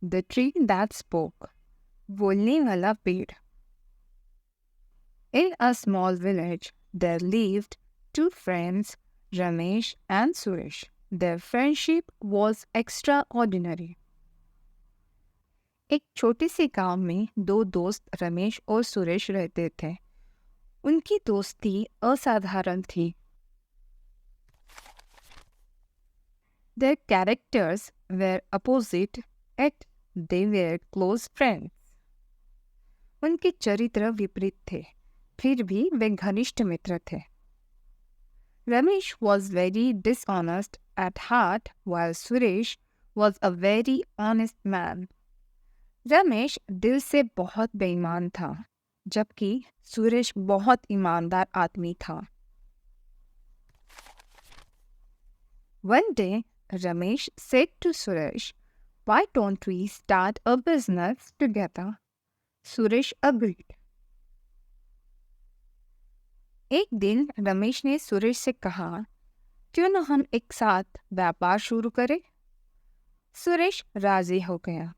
The tree that spoke, बोलने वाला पेड़। In a small village, there lived two friends, Ramesh and Suresh. Their friendship was extraordinary. एक छोटे से गांव में दो दोस्त रमेश और सुरेश रहते थे। उनकी दोस्ती असाधारण थी। Their characters were opposite, yet they were close friends. उनके चरित्र विपरीत थे, फिर भी वे घनिष्ठ मित्र थे। Ramesh was very dishonest at heart, while Suresh was a very honest man. Ramesh दिल से बहुत बेईमान था, जबकि सुरेश बहुत ईमानदार आदमी था। One day, Ramesh said to Suresh, "Why don't we start a business together?" Suresh agreed. एक दिन रमेश ने सुरेश से कहा, क्यों न हम एक साथ व्यापार शुरू करें? सुरेश राजी हो गया।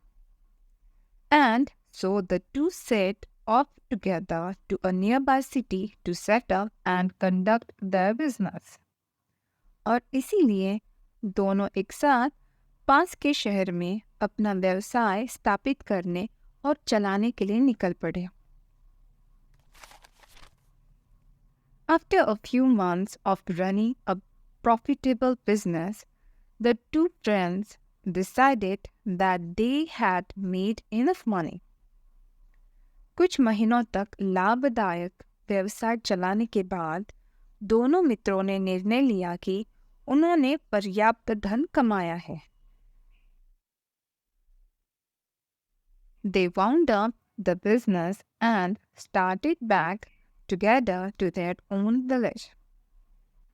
And so the two set off together to a nearby city to set up and conduct their business. और इसीलिए दोनों एक साथ पास के शहर में अपना व्यवसाय स्थापित करने और चलाने के लिए निकल पड़े। After a few months of running a profitable business, the two friends decided that they had made enough money. कुछ महीनों तक लाभदायक व्यवसाय चलाने के बाद दोनों मित्रों ने निर्णय लिया कि उन्होंने पर्याप्त धन कमाया है। They wound up the business and started back together to their own village.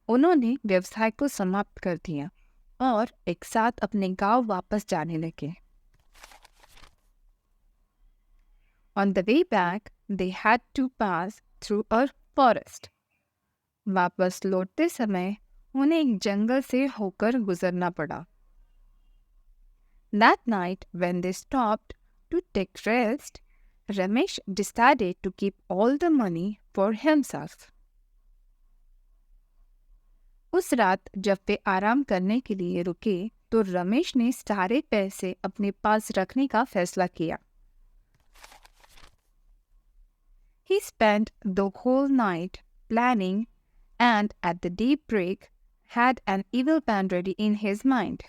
उन्होंने व्यवसाय को समाप्त कर दिया और एक साथ अपने गांव वापस जाने लगे। On the way back, they had to pass through a forest. वापस लौटते समय उन्हें एक जंगल से होकर गुजरना पड़ा। That night, when they stopped to take rest, Ramesh decided to keep all the money for himself. उस रात जब वे आराम करने के लिए रुके, तो रमेश ने सारे पैसे अपने पास रखने का फैसला किया। He spent the whole night planning and at the daybreak had an evil plan ready in his mind.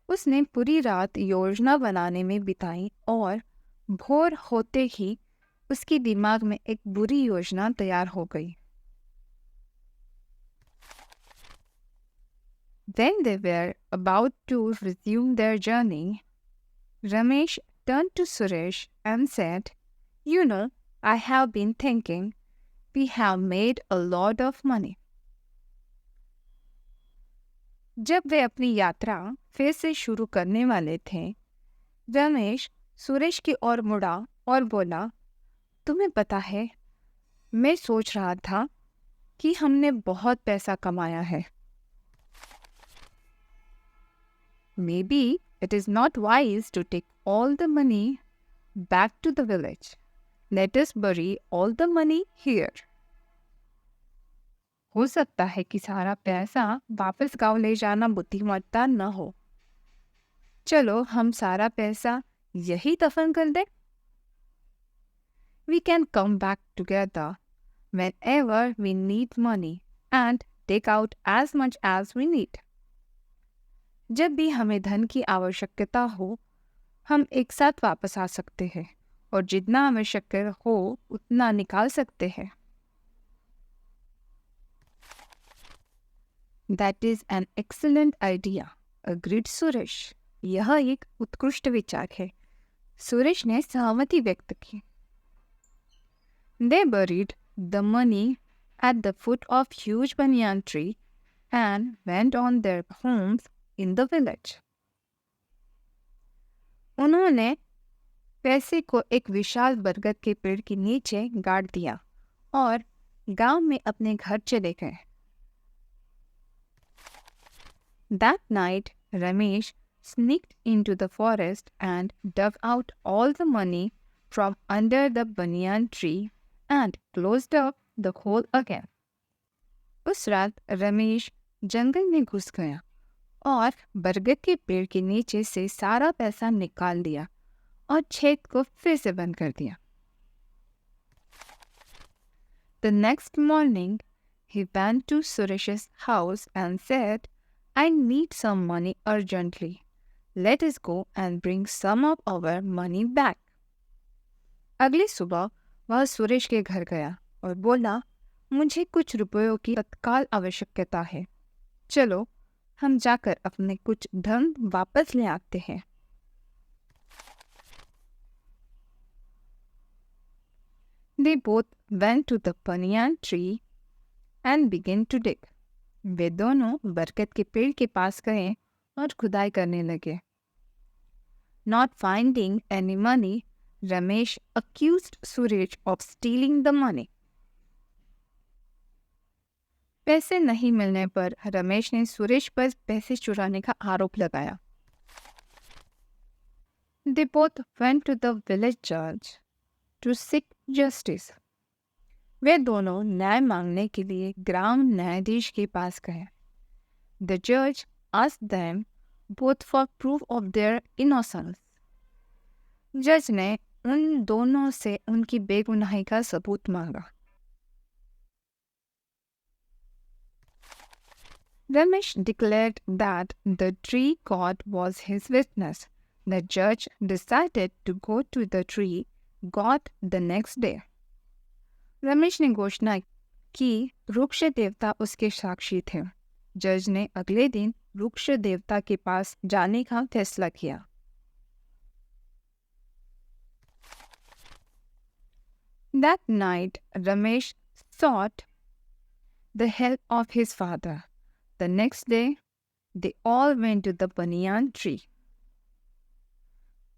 उसने पूरी रात योजना बनाने में बिताई और भोर होते ही उसके दिमाग में एक बुरी योजना तैयार हो गई। When they were about to resume their journey, Ramesh turned to Suresh and said, "You know, I have been thinking, we have made a lot of money." जब वे अपनी यात्रा फिर से शुरू करने वाले थे, रमेश सुरेश की ओर मुड़ा और बोला, तुम्हें पता है, मैं सोच रहा था कि हमने बहुत पैसा कमाया है। Maybe it is not wise to take all the money back to the village. Let us bury all the money here. हो सकता है कि सारा पैसा वापस गांव ले जाना बुद्धिमत्ता न हो। चलो हम सारा पैसा यही दफन कर दें। We can come back together whenever we need money and take out as much as we need. जब भी हमें धन की आवश्यकता हो, हम एक साथ वापस आ सकते हैं और जितना आवश्यक हो उतना निकाल सकते हैं। That is an excellent idea, agreed Suresh. यह एक उत्कृष्ट विचार है, सुरेश ने सहमति व्यक्त की। They buried the money at the foot of huge banyan tree and went on their homes in the village. उन्होंने पैसे को एक विशाल बरगद के पेड़ के नीचे गाड़ दिया और गांव में अपने घर चले गए। That night, Ramesh sneaked into the forest and dug out all the money from under the banyan tree and closed up the hole again. उस रात रमेश जंगल में घुस गया और बरगद के पेड़ के नीचे से सारा पैसा निकाल लिया और छेद को फिर से बंद कर दिया. The next morning, he went to Suresh's house and said, I need some money urgently. Let us go and bring some of our money back. अगली सुबह वह सुरेश के घर गया और बोला, मुझे कुछ रुपयों की तत्काल आवश्यकता है. चलो हम जाकर अपने कुछ धन वापस ले आते हैं. They both went to the banyan tree and began to dig. वे दोनों बरगद के पेड़ के पास गए और खुदाई करने लगे. Not finding any money, Ramesh accused Suresh of stealing the money. पैसे नहीं मिलने पर रमेश ने सुरेश पर पैसे चुराने का आरोप लगाया. They both went to the village judge to seek justice. वे दोनों न्याय मांगने के लिए ग्राम न्यायाधीश के पास गए. The judge asked them both for proof of their innocence. जज ने उन दोनों से उनकी बेगुनाही का सबूत मांगा. Ramesh declared that the tree god was his witness. The judge decided to go to the tree god the next day. Ramesh ने घोषणा की वृक्ष देवता उसके साक्षी थे. जज ने अगले दिन वृक्ष देवता के पास जाने का फैसला किया. That night, Ramesh sought the help of his father. The next day, they all went to the banyan tree.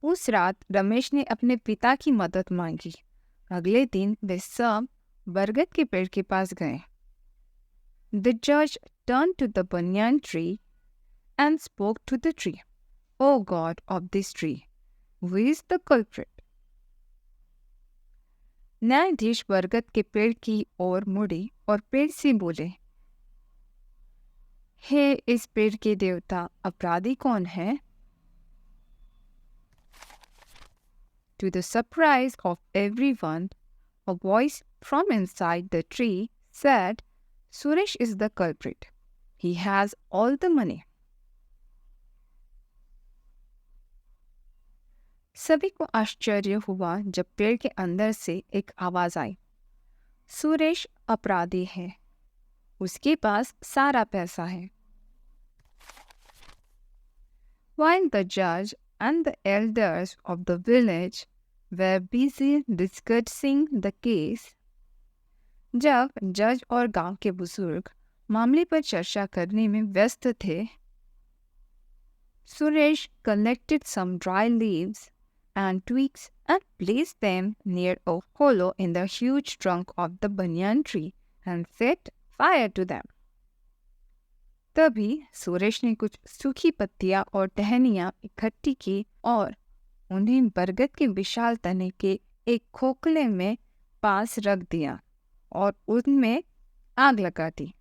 उस रात रमेश ने अपने पिता की मदद मांगी. अगले दिन वे सब बरगद के पेड़ के पास गए. The judge turned to the banyan tree and spoke to the tree. O God of this tree, who is the culprit? न्यायाधीश बरगद के पेड़ की ओर मुड़े और पेड़ से बोले, हे इस पेड़ के देवता, अपराधी कौन है? To the surprise of everyone, a voice from inside the tree said, Suresh is the culprit. He has all the money. सभी को आश्चर्य हुआ जब पेड़ के अंदर से एक आवाज आई, सुरेश अपराधी है, उसके पास सारा पैसा है. While the judge and the elders of the village were busy discussing the case, जब जज और गांव के बुजुर्ग मामले पर चर्चा करने में व्यस्त थे, Suresh collected some dry leaves and twigs and placed them near a hollow in the huge trunk of the banyan tree and set fire to them. तभी सुरेश ने कुछ सूखी पत्तियां और टहनियां इकट्ठी की और उन्हें बरगद के विशाल तने के एक खोखले में पास रख दिया और उनमें आग लगा दी.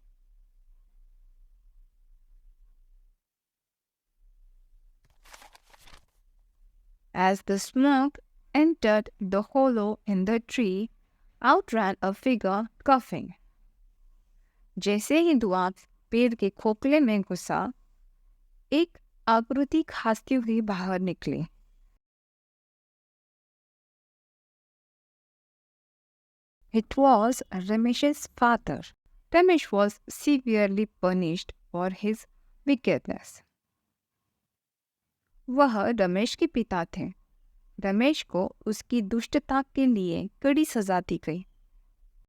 As the smoke entered the hollow in the tree, out ran a figure coughing. जैसे ही धुआं पेड़ के खोखले में घुसा, एक आकृति खांसती हुई बाहर निकली. It was Ramesh's father. Ramesh was severely punished for his wickedness. वह रमेश के पिता थे. रमेश को उसकी दुष्टता के लिए कड़ी सजा दी गई.